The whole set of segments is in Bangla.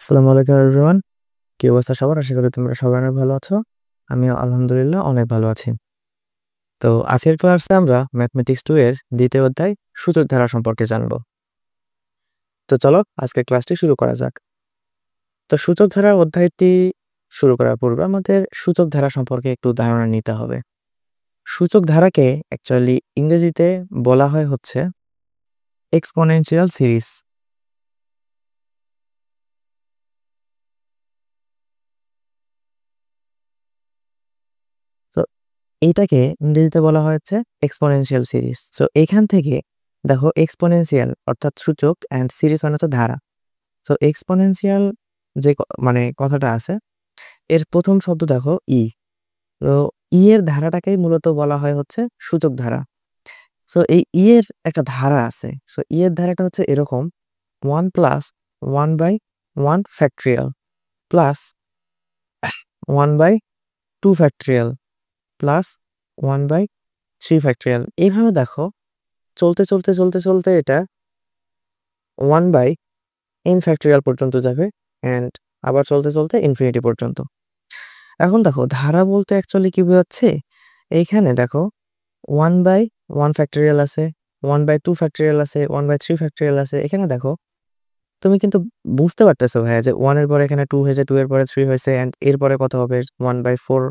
আসসালামু আলাইকুম এভরিওয়ান। কি অবস্থা সবার? আশা করি তোমরা সবাই অনেক ভালো আছো। আমিও আলহামদুলিল্লাহ অনেক ভালো আছি। তো আজকের ক্লাসে আমরা ম্যাথমেটিক্স 2 এর দ্বিতীয় অধ্যায় সূচক ধারা সম্পর্কে জানব। তো চলো আজকের ক্লাসটি শুরু করা যাক। তো সূচক ধারা অধ্যায়টি শুরু করার পূর্বে আমাদের সূচক ধারা সম্পর্কে একটু ধারণা নিতে হবে। সূচক ধারাকে অ্যাকচুয়ালি ইংরেজিতে বলা হয় হচ্ছে এক্সপোনেনশিয়াল সিরিজ। তো এইটাকে ইংরেজিতে বলা হয়েছে এক্সপোনেনশিয়াল সিরিজ। সো এখান থেকে দেখো এক্সপোনেনশিয়াল অর্থাৎ সূচক অ্যান্ড সিরিজ মানে হচ্ছে ধারা। সো এক্সপোনেনশিয়াল যে মানে কথাটা আছে এর প্রথম শব্দ দেখো ই। তো ই এর ধারাটাকেই মূলত বলা হয় হচ্ছে সূচক ধারা। সো এই ই এর একটা ধারা আছে। সো ই এর ধারাটা হচ্ছে এরকম 1 plus 1 by 1 factorial plus 1 by 2 factorial plus 1 by 3 factorial. এইভাবে দেখো চলতে চলতে চলতে চলতে এটা 1 বাই n ফ্যাক্টরিয়াল পর্যন্ত যাবে অ্যান্ড আবার চলতে চলতে ইনফিনিটি পর্যন্ত। এখন দেখো ধারা বলতে অ্যাকচুয়ালি কি বোঝাচ্ছে? এইখানে দেখো 1 বাই 1 ফ্যাক্টরিয়াল আছে, 1 বাই 2 ফ্যাক্টরিয়াল আছে, 1 বাই 3 ফ্যাক্টরিয়াল আছে। এখানে দেখো তুমি কিন্তু বুঝতে পারতেছো ভাইয়া যে 1 এর পরে এখানে 2 হয়েছে, 2 এর পরে 3 হয়েছে অ্যান্ড এরপরে কত হবে 1 বাই 4,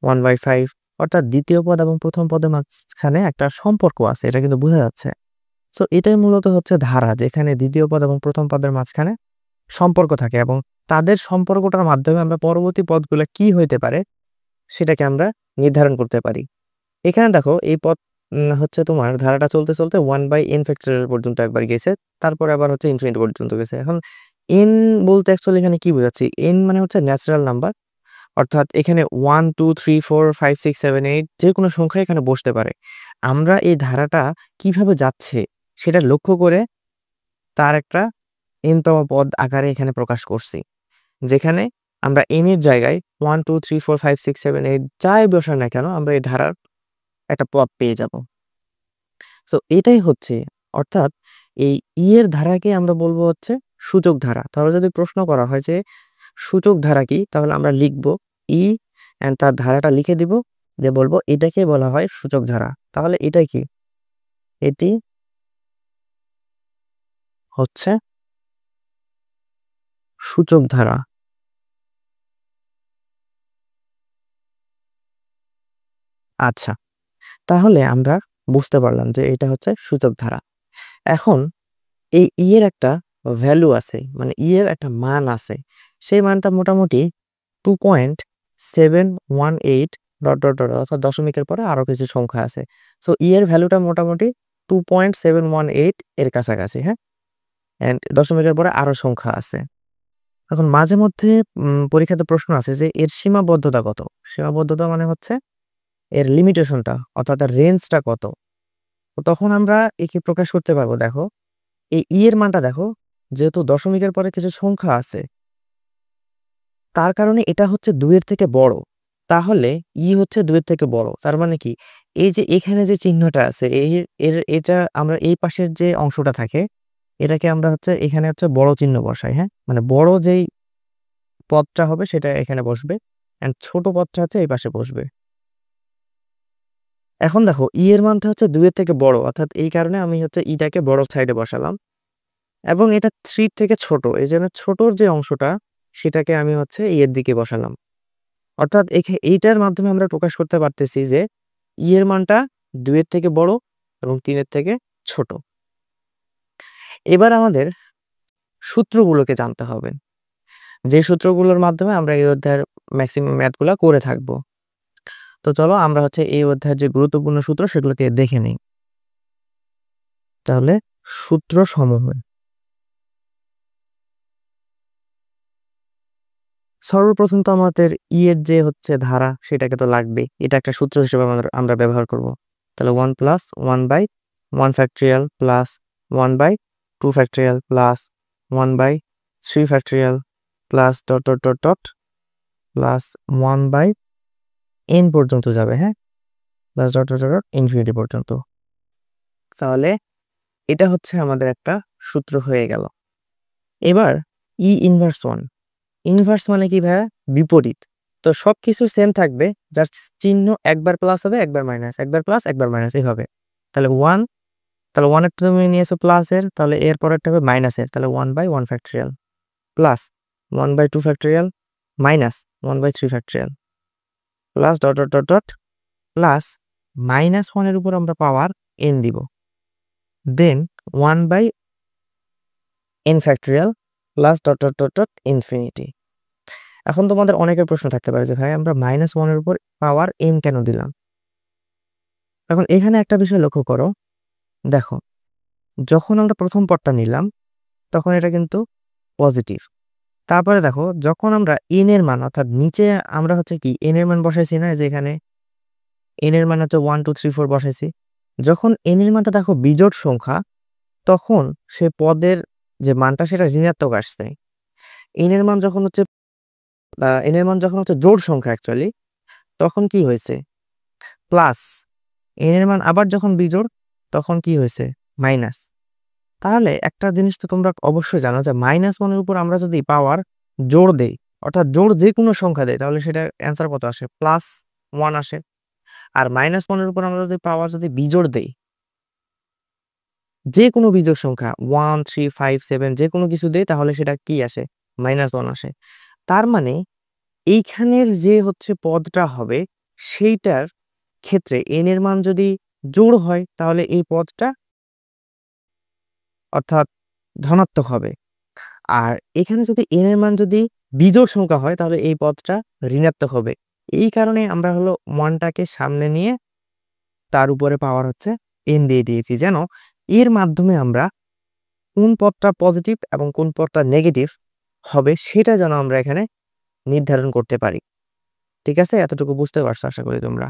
1 বাই 5। অর্থাৎ দ্বিতীয় পদ এবং প্রথম পদের মাঝখানে একটা সম্পর্ক আছে, এটা কিন্তু বোঝা যাচ্ছে। সো এটাই মূলত হচ্ছে ধারা, যেখানে দ্বিতীয় পদ এবং প্রথম পদের মাঝখানে সম্পর্ক থাকে এবং তাদের সম্পর্কটার মাধ্যমে আমরা পরবর্তী পদগুলো কি হইতে পারে সেটাকে আমরা নির্ধারণ করতে পারি। এখানে দেখো এই পদ হচ্ছে তোমার ধারাটা চলতে চলতে 1 বাই n ফ্যাক্টরিয়াল পর্যন্ত একবার গেছে, তারপরে আবার হচ্ছে ইনফিনিটি পর্যন্ত গেছে। এখন n বলতে অ্যাকচুয়ালি এখানে কি বোঝাচ্ছি? n মানে হচ্ছে ন্যাচারাল নাম্বার, অর্থাৎ এখানে 1 2 3 4 5 6 7 8 যে কোনো সংখ্যা এখানে বসতে পারে। আমরা এই ধারাটা কিভাবে যাচ্ছে সেটা লক্ষ্য করে তার একটা n তম পদ আকারে এখানে প্রকাশ করছি, যেখানে আমরা n এর জায়গায় 1 2 3 4 5 6 7 8 যাই বসাই না কেন আমরা এই ধারার একটা পদ পেয়ে যাব। সো এটাই হচ্ছে, অর্থাৎ এই ই এর ধারাকে আমরা বলবো হচ্ছে সূচক ধারা। তাহলে যদি প্রশ্ন করা হয় যে সূচক ধারা কি, তাহলে আমরা লিখব ই এন্ড তার ধারাটা লিখে দিব, দিয়ে বলবো এটাকে বলা হয় সূচক ধারা। তাহলে এটা কি? এটি হচ্ছে সূচক ধারা। আচ্ছা, তাহলে আমরা বুঝতে পারলাম যে এটা হচ্ছে সূচক ধারা। এখন এই ই এর একটা ভ্যালু আছে, মানে ই এর একটা মান আছে। সেই মানটা মোটামুটি 2.718 ডট ডট ডট, অর্থাৎ দশমিকের পরে আরো কিছু সংখ্যা আছে। সো ই এর ভ্যালুটা মোটামুটি 2.718 এর কাছাকাছি, হ্যাঁ, এন্ড দশমিকের পরে আরো সংখ্যা আছে। এখন মাঝে মধ্যে পরীক্ষাতে প্রশ্ন আছে যে এর সীমাবদ্ধতা কত। সীমাবদ্ধতা মানে হচ্ছে এর লিমিটেশনটা, অর্থাৎ এর রেঞ্জটা কত। তো তখন আমরা একে প্রকাশ করতে পারবো। দেখো এই ই এর মানটা দেখো, যেহেতু দশমিকের পরে কিছু সংখ্যা আছে তার কারণে এটা হচ্ছে 2 এর থেকে বড়। তাহলে ই হচ্ছে 2 এর থেকে বড়। তার মানে কি? এই যে এখানে যে চিহ্নটা আছে এটা আমরা এই পাশের যে অংশটা থাকে এটাকে আমরা হচ্ছে এখানে হচ্ছে বড় চিহ্ন বসাই, হ্যাঁ? মানে বড় যেই পদটা হবে সেটা এখানে বসবে এন্ড ছোট পদটা হচ্ছে এই পাশে বসবে। এখন দেখো ই এর মানটা হচ্ছে 2 এর থেকে বড়, অর্থাৎ এই কারণে আমি হচ্ছে ইটাকে বড় সাইডে বসালাম এবং এটা 3 থেকে ছোট। এইজন্য ছোটর যে অংশটা সেটাকে আমি হচ্ছে এর দিকে বসালাম। অর্থাৎ এইটার মাধ্যমে আমরা প্রকাশ করতে পারতেছি যে ই এর মানটা 2 এর থেকে বড় এবং 3 এর থেকে ছোট। এবার আমাদের সূত্রগুলোকে জানতে হবে, যে সূত্রগুলোর মাধ্যমে আমরা এই অধ্যায়ের ম্যাক্সিমাম ম্যাথগুলা করে থাকব। তো চলো আমরা হচ্ছে এই অধ্যায়ের যে গুরুত্বপূর্ণ সূত্র সেগুলোকে দেখে নিই। তাহলে সূত্র সমূহ। সর্বপ্রথম তো আমাদের ই এর যে হচ্ছে ধারা সেটাকে তো লাগবে, এটা একটা সূত্র হিসেবে আমরা ব্যবহার করব। তাহলে 1 plus 1 by 1 factorial plus 1 by 2 factorial plus 1 by 3 factorial plus dot dot dot dot plus 1 by n পর্যন্ত যাবে, হ্যাঁ, plus dot dot dot infinity পর্যন্ত। তাহলে এটা হচ্ছে আমাদের একটা সূত্র হয়ে গেল। এবার ই ইনভার্স 1 ইনভার্স মানে কি ভাইয়া? বিপরীত। তো সবকিছু সেম থাকবে, জাস্ট চিহ্ন একবার প্লাস হবে, একবার মাইনাস, একবার প্লাস, একবার মাইনাস এইভাবে। তাহলে 1, তাহলে 1 এরটা তুমি নিয়েছো প্লাসের, তাহলে এর পরেরটা হবে মাইনাসের, তাহলে 1/1 factorial plus 1/2 factorial minus 1/3 factorial plus dot, dot, dot, dot plus -1 এর উপর আমরা পাওয়ার n দিব। দেন 1/n factorial plus dot, dot, dot, dot infinity. এখন তোমাদের অনেকের প্রশ্ন থাকতে পারে যে ভাই আমরা -1 এর উপর পাওয়ার n কেন দিলাম? এখন এখানে একটা বিষয় লক্ষ্য করো, দেখো যখন আমরা প্রথম পদটা নিলাম তখন এটা কিন্তু পজিটিভ। তারপরে দেখো যখন আমরা n এর মান অর্থাৎ নিচে আমরা হচ্ছে কি n এর মান বসাইছি না, যে এখানে n এর মান হচ্ছে 1 2 3 4 বসাইছি। যখন n এর মানটা দেখো বিজোড় সংখ্যা, তখন সে পদের যে মানটা সেটা ঋণাত্মক আসছে। n এর মান যখন হচ্ছে জোড় সংখ্যা অ্যাকচুয়ালি, তখন কি হয়েছে? প্লাস। n এর মান আবার যখন বিজোড়, তখন কি হয়েছে? মাইনাস। তাহলে একটা জিনিস তো তোমরা অবশ্যই জানো যে -1 এর উপর আমরা যদি পাওয়ার জোড় দেই, অর্থাৎ জোড় যে কোনো সংখ্যা দেই, তাহলে সেটা অ্যান্সার কত আসে? +1 আসে। আর -1 এর উপর আমরা যদি পাওয়ার বিজোড় দেই, যে কোনো বিজোড় সংখ্যা 1 3 5 7 যে কোনো কিছু দেই, তাহলে সেটা কি আসে? -1 আসে। তার মানে এইখানের যে হচ্ছে পদটা হবে, সেইটার ক্ষেত্রে n এর মান যদি জোড় হয়, তাহলে এই পদটা অর্থাৎ ধনাত্মক হবে। আর এখানে যদি n এর মান যদি বিজোড় সংখ্যা হয়, তাহলে এই পদটা ঋণাত্মক হবে। এই কারণে আমরা হলো 1 টাকে সামনে নিয়ে তার উপরে পাওয়ার হচ্ছে n দিয়ে দিয়েছি, যেন এর মাধ্যমে আমরা কোন পদটা পজিটিভ এবং কোন পদটা নেগেটিভ হবে সেটা যেন আমরা এখানে নির্ধারণ করতে পারি। ঠিক আছে? এতটুকু বুঝতে পারছো আশা করি তোমরা।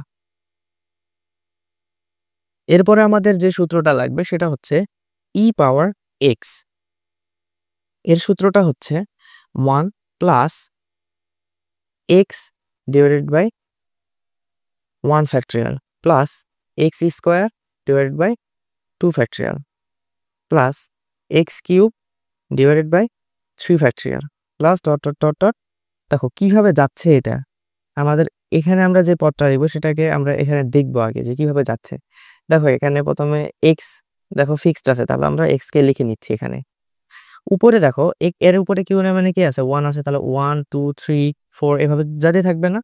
এরপরে আমাদের যে সূত্রটা লাগবে সেটা হচ্ছে e পাওয়ার x। এর সূত্রটা হচ্ছে 1 plus x divided by 1 factorial plus x square divided by 2 factorial plus x cube divided by 3 factorial plus dot, dot, dot, dot. দেখো কিভাবে যাচ্ছে এটা। আমাদের এখানে আমরা যে পদটা নিব সেটাকে আমরা এখানে দেখবো আগে যে কিভাবে যাচ্ছে। দেখো এখানে প্রথমে x দেখো ফিক্সড আছে, তাহলে আমরা x কে লিখে নিচ্ছি এখানে। উপরে দেখো এর উপরে কি মানে কি আছে? 1 আছে, তাহলে 1 2 3 4 এভাবে যাতে থাকবে না?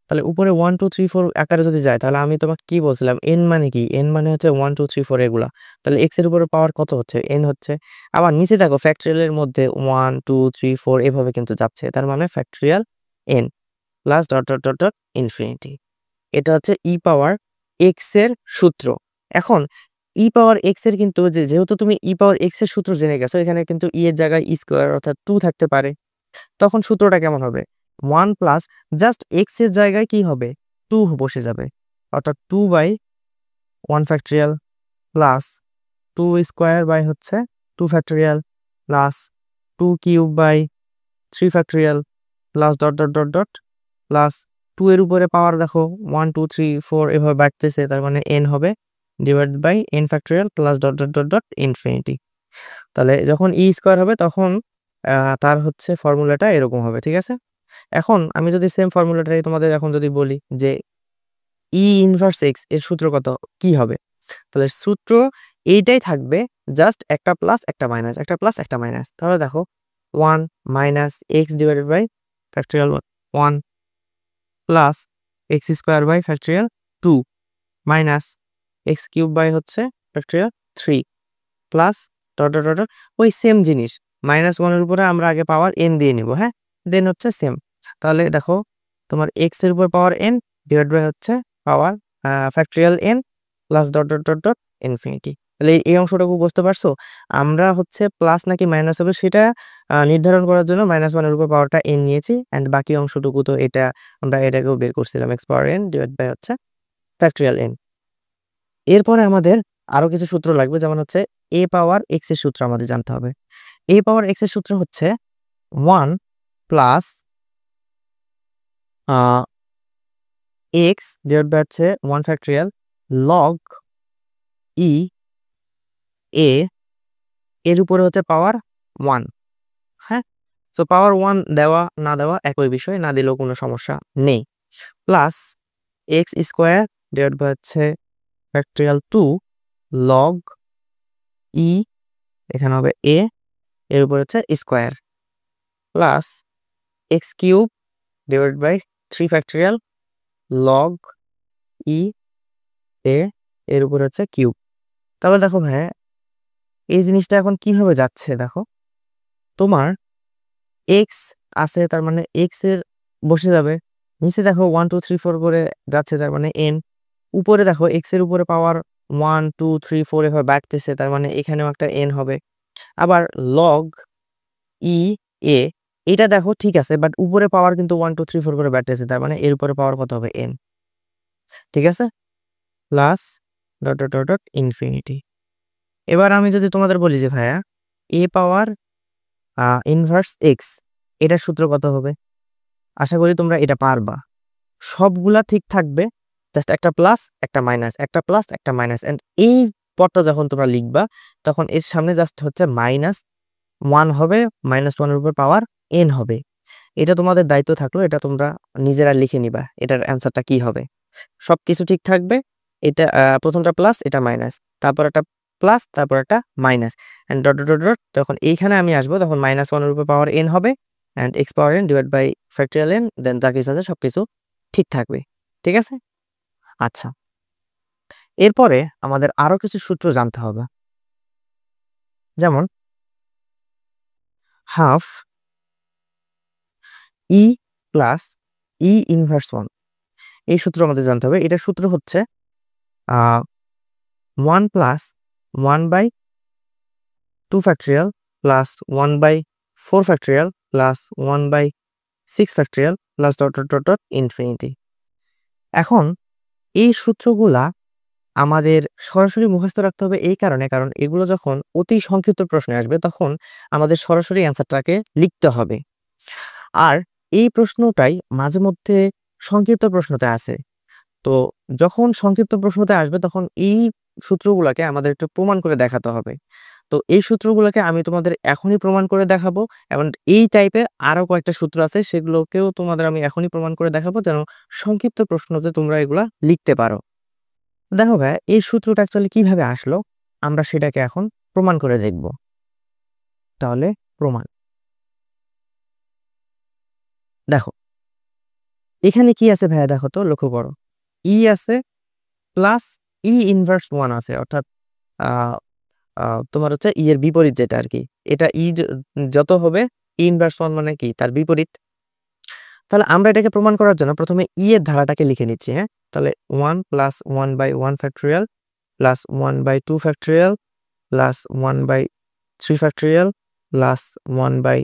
তাহলে উপরে 1 2 3 4 আকারে যদি যায়, তাহলে আমি তোমাকে কি বলছিলাম n মানে কি? n মানে হচ্ছে 1 2 3 4 এগুলা। তাহলে x এর উপরে পাওয়ার কত হচ্ছে? n হচ্ছে। আবার নিচে দেখো ফ্যাক্টরিয়াল এর মধ্যে 1 2 3 4 এভাবে কিন্তু যাচ্ছে। তার মানে factorial n plus dot, dot, dot, dot infinity. এটা হচ্ছে e পাওয়ার x এর সূত্র। এখন e পাওয়ার x এর কিন্তু যেহেতু তুমি e পাওয়ার x এর সূত্র জেনে গেছো, এখানে কিন্তু e এর জায়গায় e স্কয়ার অর্থাৎ 2 থাকতে পারে। তখন সূত্রটা কেমন হবে? 1 প্লাস জাস্ট x এর জায়গায় কি হবে? 2 বসে যাবে। অর্থাৎ 2/1 ফ্যাক্টরিয়াল প্লাস 2 স্কয়ার বাই হচ্ছে 2 factorial plus 2 cube by 3 factorial plus dot, dot, dot, dot plus 2 এর উপরে পাওয়ার দেখো 1 2 3 4 এভাবে বাড়তেছে, তার মানে n হবে divided by n factorial plus dot, dot, dot, dot infinity. তাহলে যখন e স্কয়ার হবে তখন তার হচ্ছে ফর্মুলাটা এরকম হবে। ঠিক আছে? এখন আমি যদি সেম ফর্মুলাটাই তোমাদের এখন যদি বলি যে e ইনভার্স x এর সূত্র কত কি হবে? তাহলে সূত্র এইটাই থাকবে, জাস্ট একটা প্লাস একটা মাইনাস, একটা প্লাস একটা মাইনাস। তাহলে দেখো 1 minus x divided by factorial 1 plus x square by factorial 2 minus x cube by হচ্ছে factorial 3 plus dot, dot, dot, dot ওই সেম জিনিস -1 এর উপরে আমরা আগে পাওয়ার n দিয়ে নিব। হ্যাঁ, দেন হচ্ছে সেম। তাহলে দেখো তোমার x এর উপর পাওয়ার n ডিভাইড বাই হচ্ছে power factorial n plus dot, dot, dot, dot infinity. তাহলে এই অংশটুকু বুঝতে পারছো? আমরা হচ্ছে প্লাস নাকি মাইনাস হবে সেটা নির্ধারণ করার জন্য -1 এর উপর পাওয়ারটা n নিয়েছি, এন্ড বাকি অংশটুকু তো এটা আমরা এর আগেও বের করছিলাম, x power n divide by হচ্ছে ফ্যাক্টরিয়াল n। এরপরে আমাদের আরো কিছু সূত্র লাগবে, যেমন হচ্ছে a পাওয়ার x এর সূত্র আমাদের জানতে হবে। a পাওয়ার x এর সূত্র হচ্ছে 1 প্লাস x ডিভাইড বাই হচ্ছে 1 ফ্যাক্টরিয়াল লগ e a এর উপরে হচ্ছে পাওয়ার 1। হ্যাঁ, সো পাওয়ার 1 দেওয়া না দেওয়া একই বিষয়, না দিলেও কোনো সমস্যা নেই। Plus x square divide by হচ্ছে ফ্যাক্টরিয়াল 2 লগ ই, এখানে হবে এ, এর উপর হচ্ছে square, plus x cube divide by 3 factorial log E A, এর উপর হচ্ছে কিউব। তাহলে দেখো ভাই এই জিনিসটা এখন কিভাবে যাচ্ছে দেখো, তোমার এক্স আছে তার মানে এক্স এর বসে যাবে, নিচে দেখো 1 2 3 4 করে যাচ্ছে তার মানে এন, উপরে দেখো এক্স এর উপরে পাওয়ার 1 2 3 4 এভাবে বাড়তেছে তার মানে এখানেও একটা এন হবে। আবার লগ ই এ, এটা দেখো ঠিক আছে, বাট উপরে পাওয়ার কিন্তু 1 2 3 4 করে বাড়তেছে তার মানে এর উপরে পাওয়ার কত হবে এন, ঠিক আছে, plus dot dot dot dot infinity. এবার আমি যদি তোমাদের বলি যে ভাইয়া এ পাওয়ার ইনভার্স এক্স, এটার সূত্র কত হবে? আশা করি তোমরা এটা পারবা, সবগুলা ঠিক থাকবে, জাস্ট একটা প্লাস একটা মাইনাস, একটা প্লাস একটা মাইনাস, এন্ড এই পদটা যখন তোমরা লিখবা তখন এর সামনে জাস্ট হচ্ছে -1 হবে, -1 এর উপর পাওয়ার এন হবে। এটা তোমাদের দায়িত্ব থাকলো, এটা তোমরা নিজেরা লিখে নিবা এটার অ্যান্সারটা কি হবে। সবকিছু ঠিক থাকবে, এটা প্রথমটা প্লাস এটা মাইনাস, তারপর একটা প্লাস তারপর একটা minus, and dot dot dot, তখন এইখানে আমি আসবো তখন -1 এর উপর পাওয়ার এন হবে, and X power N divide by factorial N, then যা কিছু আছে সবকিছু ঠিক থাকবে, ঠিক আছে। আচ্ছা, এরপরে আমাদের আরো কিছু সূত্র জানতে হবে, যেমন হাফ ই প্লাস ই ইনভার্স 1, এই সূত্র আমাদের জানতে হবে। এটার সূত্র হচ্ছে 1 plus 1 by 2 factorial plus 1 by 4 factorial plus 1 by 6 factorial plus dot dot dot dot infinity. এখন এই সূত্রগুলা আমাদের সরাসরি মুখস্থ রাখতে হবে এই কারণে, কারণ এগুলো যখন অতি সংক্ষিপ্ত প্রশ্নে আসবে তখন আমাদের সরাসরি অ্যান্সারটাকে লিখতে হবে। আর এই প্রশ্নটাই মাঝে মধ্যে সংক্ষিপ্ত প্রশ্নতে আসে, তো যখন সংক্ষিপ্ত প্রশ্নতে আসবে তখন এই সূত্রগুলোকে আমাদের একটু প্রমাণ করে দেখাতে হবে। তো এই সূত্রগুলোকে আমি তোমাদের এখনই প্রমাণ করে দেখাবো, এবং এই টাইপের আরো কয়েকটা সূত্র আছে সেগুলোকেও তোমাদের আমি এখনই প্রমাণ করে দেখাবো, যেন সংক্ষিপ্ত প্রশ্নতে তোমরা এগুলা লিখতে পারো। দেখো ভাই এই সূত্রটা অ্যাকচুয়ালি কিভাবে আসলো আমরা সেটাকে এখন প্রমাণ করে দেখব। তাহলে প্রমাণ, দেখো এখানে কি আছে ভাইয়া, দেখো তো লক্ষ্য করো, ই আছে প্লাস ই ইনভার্স 1 আছে, অর্থাৎ তোমার হচ্ছে ই এর বিপরীত যেটা আর কি, এটা ই যত হবে ই ইনভার্স 1 মানে কি তার বিপরীত। তাহলে আমরা এটাকে প্রমাণ করার জন্য প্রথমে ই এর ধারাটাকে লিখে নিচ্ছি, হ্যাঁ, তাহলে 1 plus 1 by 1 factorial plus 1 by 2 factorial plus 1 by 3 factorial plus 1 by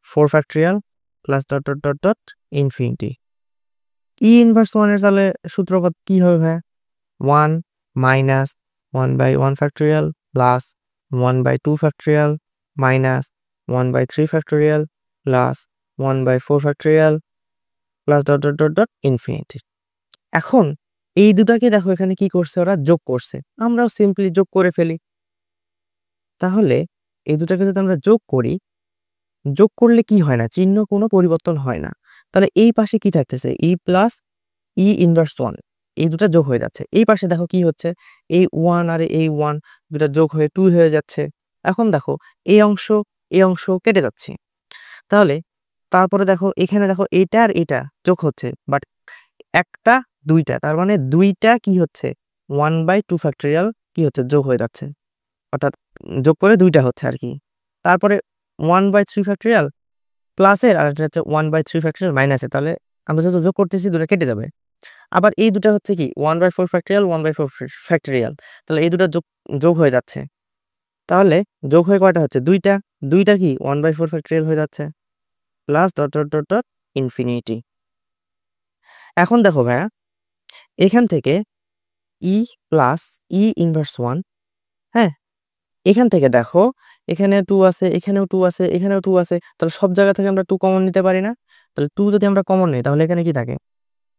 4 factorial plus dot dot dot dot infinity. E inverse 1 এর তাহলে সূত্রপাত কি হবে ভাইয়া, 1 minus 1 by 1 factorial plus 1 by 2 factorial minus 1 by 3 factorial plus 1 by 4 factorial plus dot dot dot dot infinity. এখন এই দুটাকে দেখো এখানে কি করছে, ওরা যোগ করছে, আমরাও সিম্পলি যোগ করে ফেলি। তাহলে এই দুটাকে যদি আমরা যোগ করি, যোগ করলে কি হয় না, চিহ্ন কোনো পরিবর্তন হয় না। তাহলে এই পাশে কি থাকতেছে, ই প্লাস ই ইনভার্স 1, এই দুটা যোগ হয়ে যাচ্ছে। এই পাশে দেখো কি হচ্ছে, এই 1 আর এই 1 দুটা যোগ হয়ে 2 হয়ে যাচ্ছে। এখন দেখো এই অংশ কেটে যাচ্ছে। তাহলে তারপরে দেখো এখানে দেখো এটা আর এটা যোগ হচ্ছে, বাট একটা দুইটা, তার মানে দুইটা কি হচ্ছে 1 বাই 2 ফ্যাক্টরিয়াল কি হচ্ছে যোগ হয়ে যাচ্ছে, অর্থাৎ যোগ করে দুইটা হচ্ছে আর কি। তারপরে 1 বাই 3 ফ্যাক্টরিয়াল প্লাসের আর এটা হচ্ছে 1 বাই 3 ফ্যাক্টরিয়াল মাইনাসের, তাহলে আমরা যেহেতু যোগ করতেছি দুটো কেটে যাবে। আবার এই দুটা হচ্ছে কি 1 বাই 4 ফ্যাক্টরিয়াল 1 বাই 4 ফ্যাক্টরিয়াল, তাহলে এই দুটা যোগ যোগ হয়ে যাচ্ছে। তাহলে যোগ হয়ে কয়টা হচ্ছে, দুইটা, দুইটা কি 1 বাই 4 ফ্যাক্টরিয়াল হয়ে যাচ্ছে plus dot dot dot dot infinity. এখন দেখো ভাইয়া এখান থেকে ই প্লাস ই ইনভার্স 1, হ্যাঁ, এখান থেকে দেখো এখানে 2 আছে, এখানেও 2 আছে, এখানেও 2 আছে, তাহলে সব জায়গা থেকে আমরা 2 কমন নিতে পারি না? তাহলে 2 যদি আমরা কমন নিই তাহলে এখানে কি থাকে,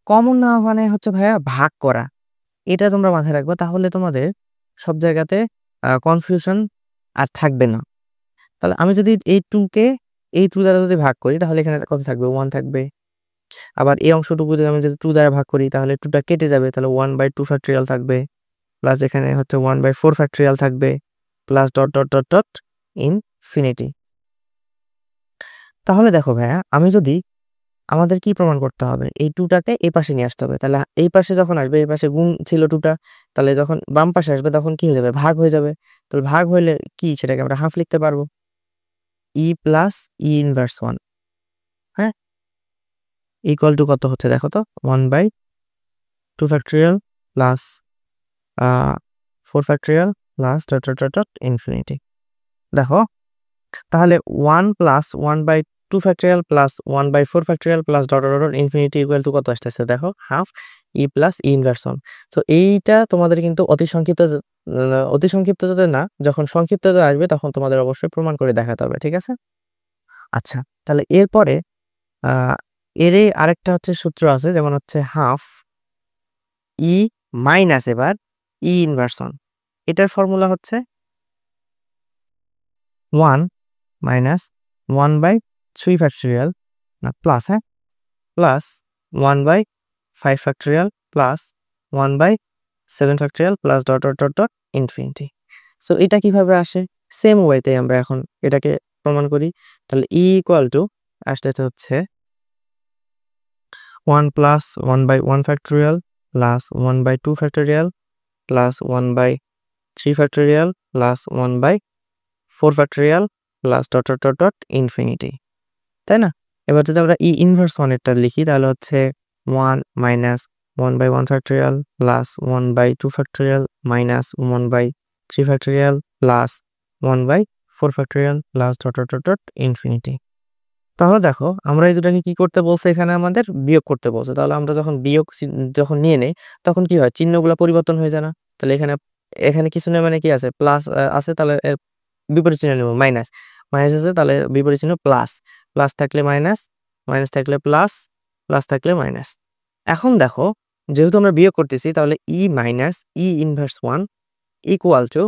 কমন না মানে হচ্ছে ভাইয়া ভাগ করা, এটা তোমরা মাথায় রাখবা, তাহলে তোমাদের সব জায়গাতে কনফিউশন আর থাকবে না। তাহলে আমি যদি এই 2 কে এই 2 দ্বারা যদি ভাগ করি তাহলে এখানে কত থাকবে? 1 থাকবে। আবার এই অংশটুকু যদি আমি 2 দ্বারা ভাগ করি তাহলে 2 টা কেটে যাবে। তাহলে 1/2 ফ্যাক্টরিয়াল থাকবে। প্লাস এখানে হচ্ছে 1/4 ফ্যাক্টরিয়াল থাকবে। Plus dot infinity. তাহলে দেখো ভাইয়া, আমি যদি আমাদের কি প্রমাণ করতে হবে? এই 2 টাকে এই পাশে নিয়ে আসতে হবে। তাহলে এই পাশে যখন আসবে, এই পাশে গুণ ছিল 2 টা। তাহলে যখন বাম পাশে আসবে তখন কি হয়ে যাবে? ভাগ হয়ে যাবে। তো ভাগ হইলে কি সেটাকে আমরা হাফ লিখতে পারবো। E প্লাস E ইনভার্স 1, হ্যাঁ? ইকুয়াল টু কত হচ্ছে দেখো তো? 1/2 factorial plus 4 factorial plus dot infinity. দেখো, তাহলে 1 প্লাস 1/2 factorial plus 1/4 factorial plus dot infinity equal to কত আসতেছে? দেখো, half E plus E inverse 1। So এইটা তোমাদের কিন্তু অতি সংক্ষিপ্ততে না, যখন সংক্ষিপ্ততে আসবে তখন তোমাদের অবশ্যই প্রমাণ করে দেখাতে হবে, ঠিক আছে? আচ্ছা, তাহলে এরপরে এরই আরেকটা হচ্ছে সূত্র আছে, যেমন হচ্ছে হাফ E মাইনাস এবার E ইনভার্স 1। এটার ফর্মুলা হচ্ছে 1 মাইনাস 1/3 ফ্যাক্টরিয়াল, না প্লাস, হ্যাঁ, plus 1/5 factorial plus 1/7 factorial plus dot infinity. So এটা কিভাবে আসে? সেম ওয়েতে আমরা এখন এটাকে প্রমাণ করি। তাহলে E ইকুয়াল টু আসতেছে হচ্ছে 1 plus 1/1 factorial plus 1/2 factorial plus 1/3 factorial plus 1/4 factorial plus dot infinity, তাই না? এবার যদি আমরা E ইনভার্স 1 এরটা লিখি তাহলে হচ্ছে 1 minus 1/1 factorial plus 1/2 factorial minus 1/3 factorial plus 1/4 factorial plus dot infinity. তাহলে দেখো, আমরা এই দুটাকে কি করতে বলছে? এখানে আমাদের বিয়োগ করতে বলছে। তাহলে আমরা যখন বিয়োগ যখন নিয়ে নেই তখন কি হয়? চিহ্নগুলো পরিবর্তন হয়ে যায় না? তাহলে এখানে এখানে কিছু না, মানে কি আছে? প্লাস আছে, তাহলে এর বিপরীত চিহ্ন নেব মাইনাস। মাইনাস আছে, তাহলে বিপরীত চিহ্ন প্লাস। প্লাস থাকলে মাইনাস, মাইনাস থাকলে প্লাস, প্লাস থাকলে মাইনাস। এখন দেখো, যেহেতু আমরা বিয়োগ করতেছি তাহলে E minus E inverse 1 equal two,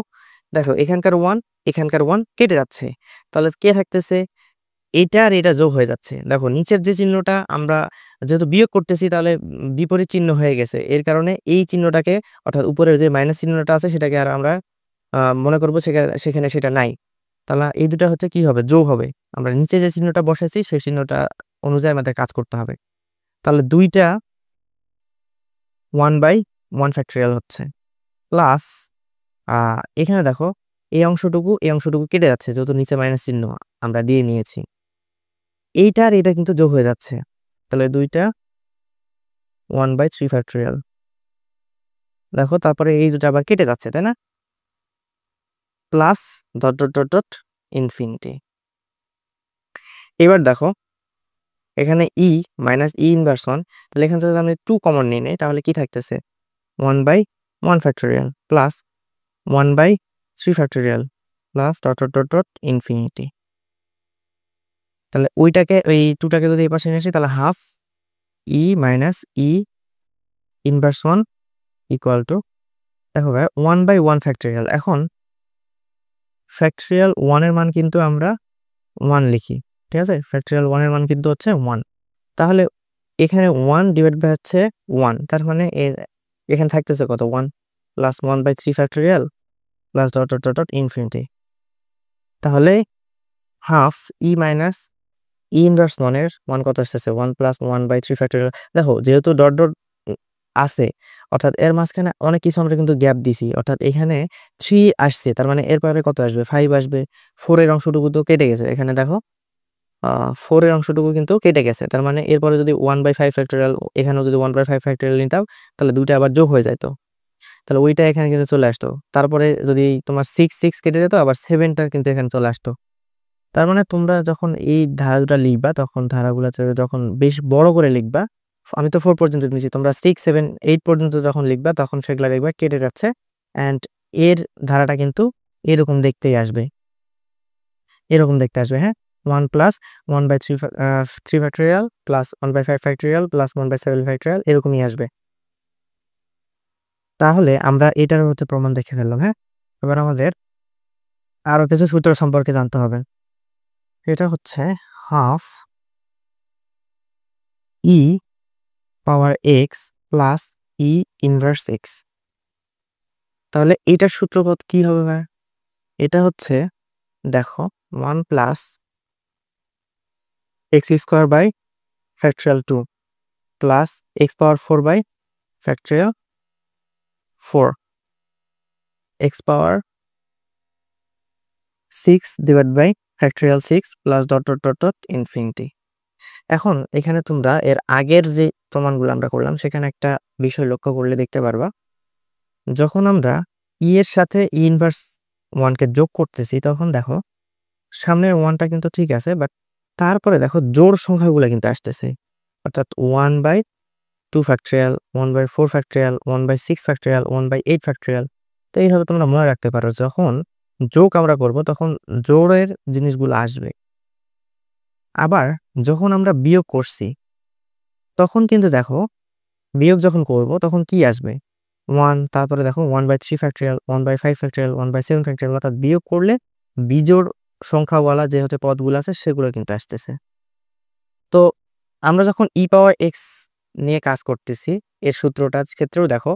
দেখো এখানকার 1 এখানকার 1 কেটে যাচ্ছে। তাহলে কে থাকতেছে? এটা আর এটা যোগ হয়ে যাচ্ছে। দেখো নিচের যে চিহ্নটা আমরা যেহেতু বিয়োগ করতেছি তাহলে বিপরীত চিহ্ন হয়ে গেছে। এর কারণে এই চিহ্নটাকে, অর্থাৎ উপরের যে মাইনাস চিহ্নটা আছে সেটাকে আর আমরা মনে করব সেখানে সেটা নাই। তাহলে এই দুটা হচ্ছে কি হবে? যোগ হবে। আমরা নিচে যে চিহ্নটা বসাইছি সেই চিহ্নটা অনুযায়ী আমাদের কাজ করতে হবে। তাহলে 2 টা 1/1 ফ্যাক্টরিয়াল হচ্ছে প্লাস এখানে দেখো এই অংশটুকু কেটে যাচ্ছে, যেহেতু নিচে মাইনাস চিহ্ন আমরা দিয়ে নিয়েছি। এইটা আর এটা কিন্তু যোগ হয়ে যাচ্ছে। তাহলে 2 টা 1/3 ফ্যাক্টরিয়াল। দেখো, তারপরে এই দুটো আবার কেটে যাচ্ছে, তাই না? Plus dot infinity. এবার দেখো, এখানে E মাইনাস E ইনভার্স 1, তাহলে এখান থেকে আমি 2 কমন নিয়ে নেই, তাহলে কি থাকতেছে? 1/1 factorial plus 1/3 factorial plus dot infinity. তাহলে ওইটাকে, ওই 2 টাকে যদি এই পাশে নিয়ে আসি তাহলে half E minus E inverse 1 equal two, দেখো ভাই, 1/1 ফ্যাক্টরিয়াল। এখন ফ্যাক্টরিয়াল 1 এর মান কিন্তু আমরা 1 লিখি, ঠিক আছে? ফ্যাক্টরিয়াল 1 এর মান কিন্তু হচ্ছে 1। তাহলে এখানে 1 ডিভাইড বাই হচ্ছে 1, তার মানে এখানে থাকতেছে কত? 1 plus 1/3 factorial plus dot infinity. তাহলে half E minus E inverse 1 এর মান কত আসতেছে? 1 প্লাস 1/3 ফ্যাক্টরিয়াল। দেখো, যেহেতু ডট আছে, অর্থাৎ এর মাঝখানে অনেক কিছু আমরা কিন্তু গ্যাপ দিছি, অর্থাৎ এখানে 3 আসছে, তার মানে এরপরে কত আসবে? 5 আসবে। 4 এর অংশটুকু তো কেটে গেছে, এখানে দেখো 4 এর অংশটুকু কিন্তু কেটে গেছে। তার মানে এরপরে যদি 1/5 ফ্যাক্টরিয়াল, এখানেও যদি 1/5 ফ্যাক্টরিয়াল নিতাম তাহলে 2 টা আবার যোগ হয়ে যাইত। তাহলে ওইটা এখানে কিন্তু চলে আসতো। তারপরে যদি তোমার 6 কেটে যেত, আবার 7 টা কিন্তু এখানে চলে আসতো। তার মানে তোমরা যখন এই ধারা দুটা লিখবা তখন ধারাগুলা যখন বেশ বড় করে লিখবা, আমি তো 4 পর্যন্ত নিয়েছি, তোমরা 6, 7, 8 পর্যন্ত যখন লিখবা তখন সেগুলা দেখবা কেটে যাচ্ছে। অ্যান্ড এর ধারাটা কিন্তু এরকম দেখতেই আসবে, এরকম দেখতে আসবে, হ্যাঁ? 1 plus 1/3 3 factorial plus 1/5 factorial plus 1/7 factorial এরকমই আসবে। তাহলে আমরা এটার হচ্ছে প্রমাণ দেখে ফেললাম, হ্যাঁ? এবার আমাদের আরো কিছু সূত্র সম্পর্কে জানতে হবে। এটা হচ্ছে half E power x plus E inverse x. তাহলে এটার সূত্রপদ কি হবে ভাই? এটা হচ্ছে দেখো 1 plus x square by factorial 2 plus x power 4 by factorial 4 x power 6 divide by factorial 6 plus dot dot dot dot infinity. এখন এখানে তোমরা এর আগের যে প্রমাণগুলো আমরা করলাম সেখানে একটা বিষয় লক্ষ্য করলে দেখতে পারবা, যখন আমরা ই এর সাথে ই ইনভার্স 1কে যোগ করতেছি তখন দেখো সামনের 1টা কিন্তু ঠিক আছে, বাট তারপরে দেখো জোড় সংখ্যাগুলো কিন্তু আসতেছে, অর্থাৎ 1/2 ফ্যাক্টরিয়াল, 1/4 ফ্যাক্টরিয়াল, 1/6 ফ্যাক্টরিয়াল, 1/8 ফ্যাক্টরিয়াল। তো এইভাবে তোমরা মনে রাখতে পারো যখন যোগ আমরা করব তখন জোড়ের জিনিসগুলো আসবে। আবার যখন আমরা বিয়োগ করছি তখন কিন্তু দেখো বিয়োগ যখন করব তখন কি আসবে? 1, তারপরে দেখো 1/3 ফ্যাক্টরিয়াল, 1/5 ফ্যাক্টরিয়াল, 1/7 ফ্যাক্টরিয়াল, অর্থাৎ বিয়োগ করলে বিজোড় সংখ্যাওয়ালা যে হচ্ছে পদগুলো আছে সেগুলো কিন্তু আসতেছে। তো আমরা যখন ই পাওয়ার এক্স নিয়ে কাজ করতেছি এর সূত্রটার ক্ষেত্রেও দেখো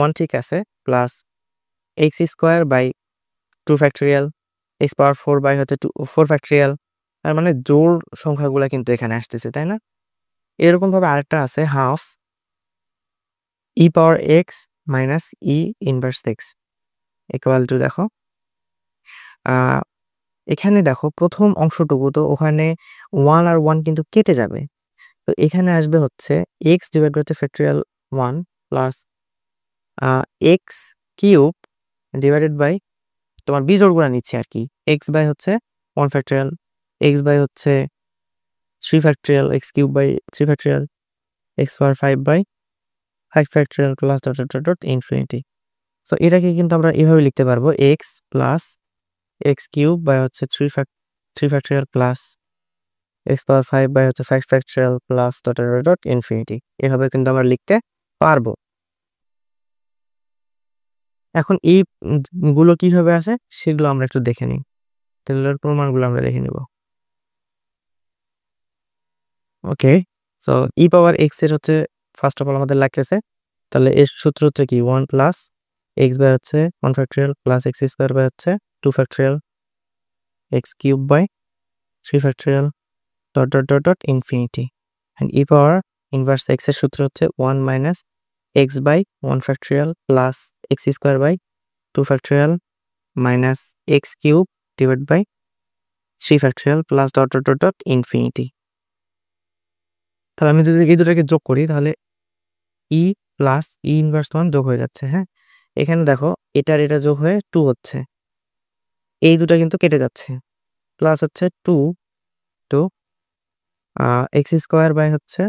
1 ঠিক আছে, plus x square by 2 factorial, x power 4 by হচ্ছে 4 ফ্যাক্টরিয়াল। তার মানে জোড় সংখ্যাগুলো কিন্তু এখানে আসতেছে, তাই না? এরকমভাবে আরেকটা আছে half E power X minus E inverse X equal two দেখো এখানে দেখো প্রথম অংশটুকু তো ওখানে 1 আর 1 কিন্তু কেটে যাবে। তো এখানে আসবে হচ্ছে x divide by factorial 1 plus x cube divided by তোমার বিজোড়গুলো নিচ্ছে আর কি, এক্স বাই হচ্ছে 1 ফ্যাক্টরিয়াল, এক্স বাই হচ্ছে 3 factorial, x cube by 3 factorial, x power 5 by 5 factorial plus dot dot dot dot infinity. So এটাকে কিন্তু আমরা এভাবে লিখতে পারবো x plus x cube by হচ্ছে 3 factorial plus x power 5 by হচ্ছে 5 factorial plus dot dot dot infinity. এভাবে কিন্তু আমরা লিখতে পারবো। এখন এই গুলো কিভাবে আসে সেগুলো আমরা একটু দেখে নিই। তাহলে প্রমাণগুলো আমরা দেখে নিব। ওকে, সো ই পাওয়ার এক্স এর হচ্ছে ফার্স্ট অফ অল আমাদের লাগতেছে, তাহলে এর সূত্র হচ্ছে কি 1 প্লাস এক্স বাই হচ্ছে 1 factorial plus x square by হচ্ছে 2 factorial x cube by 3 factorial dot dot dot dot infinity. And e power inverse x এর সূত্র হচ্ছে 1 minus x by 1 factorial plus x square by 2 factorial minus x cube divide by 3 factorial plus dot dot dot dot infinity. তাহলে আমি যদি এই দুটাকে যোগ করি তাহলে ই প্লাস ই ইনভার্স 1 যোগ হয়ে যাচ্ছে। হ্যাঁ, এখানে দেখো এটার এটা যোগ হয়ে 2 হচ্ছে, এই দুটা কিন্তু কেটে যাচ্ছে, প্লাস হচ্ছে 2 টু এক্স স্কোয়ার বাই হচ্ছে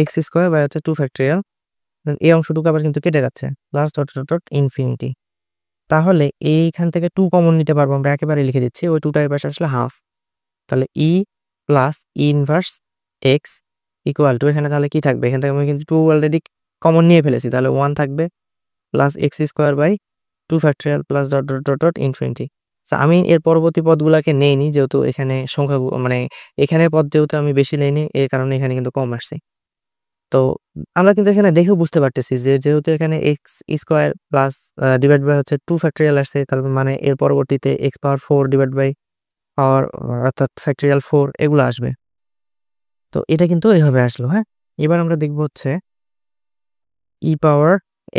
এক্স স্কোয়ার বাই হচ্ছে 2 ফ্যাক্টরিয়াল, এই অংশটুকু আবার কিন্তু কেটে যাচ্ছে, plus dot dot dot infinity. তাহলে এইখান থেকে 2 কমন নিতে পারবো, আমরা একেবারে লিখে দিচ্ছি, ওই 2টা এর পাশে আসলে হাফ। তাহলে E plus E inverse X equal to এখানে তাহলে কি থাকবে? এখান থেকে আমি কিন্তু 2 অলরেডি কমন নিয়ে ফেলেছি, তাহলে 1 থাকবে plus x square by 2 factorial plus dot dot dot dot infinity. আমি এর পরবর্তী পদগুলাকে নেইনি যেহেতু এখানে সংখ্যা মানে এখানের পদ যেহেতু আমি বেশি নেইনি এর কারণে এখানে কিন্তু কম আসছে। তো আমরা কিন্তু এখানে দেখেও বুঝতে পারতেছি যে যেহেতু এখানে x square plus divide by হচ্ছে 2 ফ্যাক্টরিয়াল আসছে, তার মানে এর পরবর্তীতে x power 4 divide by power অর্থাৎ ফ্যাক্টরিয়াল 4 এগুলো আসবে। তো এটা কিন্তু এভাবে আসলো। হ্যাঁ, এবার আমরা দেখব হচ্ছে ই পাওয়ার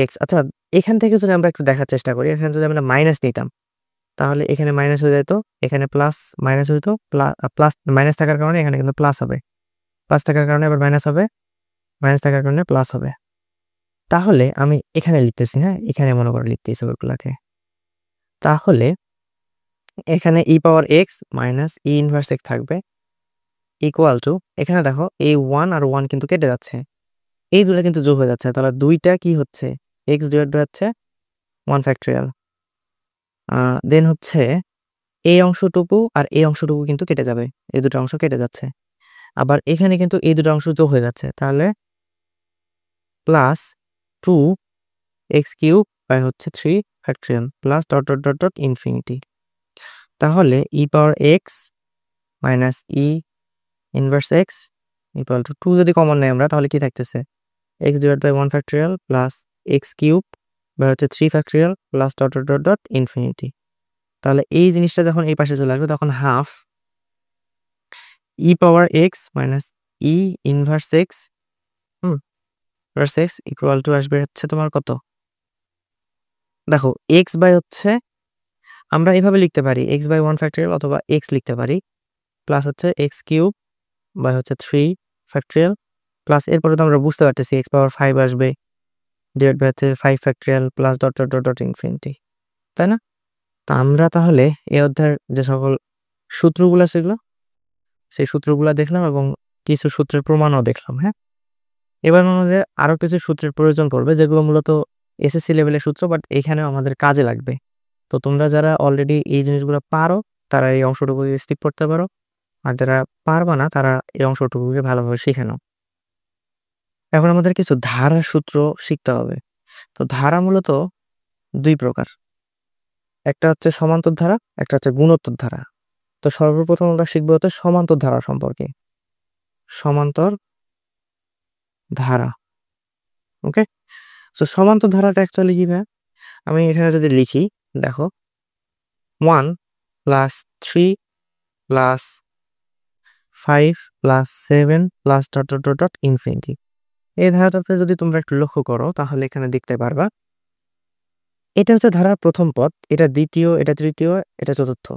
এক্স। আচ্ছা, এখান থেকে যদি আমরা একটু দেখার চেষ্টা করি, এখানে যদি আমরা মাইনাস নিতাম তাহলে এখানে মাইনাস হয়ে যেত, এখানে প্লাস মাইনাস হইতো, প্লাস মাইনাস থাকার কারণে এখানে কিন্তু প্লাস হবে, প্লাস থাকার কারণে আবার মাইনাস হবে, মাইনাস থাকার কারণে প্লাস হবে। তাহলে আমি এখানে লিখতেছি, হ্যাঁ এখানে মনে করে লিখতেছি ওগুলোকে। তাহলে এখানে ই power X minus E inverse x থাকবে ইকুয়াল টু এখানে দেখো এই 1 আর 1 কিন্তু কেটে যাচ্ছে, এই দুটো কিন্তু যোগ হয়ে যাচ্ছে, তাহলে দুইটা কি হচ্ছে এক্স ডিভাইড বাই হচ্ছে 1 ফ্যাক্টরিয়াল। দেন হচ্ছে এই অংশটুকু আর এই অংশটুকু কিন্তু কেটে যাবে, এই দুটো অংশ কেটে যাচ্ছে। আবার এখানে কিন্তু এই দুটো অংশ যোগ হয়ে যাচ্ছে, তাহলে প্লাস 2 এক্স কিউব বাই হচ্ছে 3 factorial plus dot dot dot dot infinity. তাহলে E power X minus E inverse X equal to 2 যদি কমন নেই আমরা তাহলে কি থাকতেছে X divide by 1 factorial plus x cube বা হচ্ছে 3 factorial plus dot dot dot dot infinity. তাহলে এই জিনিসটা যখন এই পাশে চলে আসবে তখন half E power X minus E inverse X inverse X equal to আসবে হচ্ছে তোমার কত, দেখো এক্স বাই হচ্ছে আমরা এভাবে লিখতে পারি এক্স বাই 1 ফ্যাক্টোরিয়াল অথবা এক্স লিখতে পারি প্লাস হচ্ছে এক্স কিউব বাই হচ্ছে 3 ফ্যাক্টোরিয়াল প্লাস এরপরে তো আমরা বুঝতে পারতেছি এক্স পাওয়ার 5 আসবে ডিভাইড বাই হচ্ছে 5 factorial plus dot dot dot dot infinity, তাই না? তা আমরা তাহলে এই অধ্যায়ের যে সকল সূত্রগুলো সেগুলো সেই সূত্রগুলো দেখলাম এবং কিছু সূত্রের প্রমাণও দেখলাম। হ্যাঁ, এবার আমাদের আরো কিছু সূত্রের প্রয়োজন পড়বে যেগুলো মূলত এসএসসি লেভেলের সূত্র, বাট এখানেও আমাদের কাজে লাগবে। তো তোমরা যারা অলরেডি এই জিনিসগুলো পারো তারা এই অংশটুকু স্কিপ করতে পারো, আর যারা পারবা না তারা এই অংশটুকুকে ভালোভাবে শিখে নাও। এখন আমাদের কিছু ধারা সূত্র শিখতে হবে। তো ধারা মূলত দুই প্রকার, একটা হচ্ছে সমান্তর ধারা, একটা হচ্ছে গুণোত্তর ধারা। তো সর্বপ্রথম আমরা শিখবো হচ্ছে সমান্তর ধারা সম্পর্কে। সমান্তর ধারা, ওকে। তো সমান্তর ধারাটা অ্যাকচুয়ালি কি ভাই, আমি এখানে যদি লিখি দেখো 1 plus 3 plus 5 plus 7 plus dot dot dot dot infinity, এই ধারাটাতে যদি তোমরা একটু লক্ষ্য করো তাহলে এখানে দেখতে পারবা এটা হচ্ছে ধারার প্রথম পদ, এটা দ্বিতীয়, এটা তৃতীয়, এটা চতুর্থ।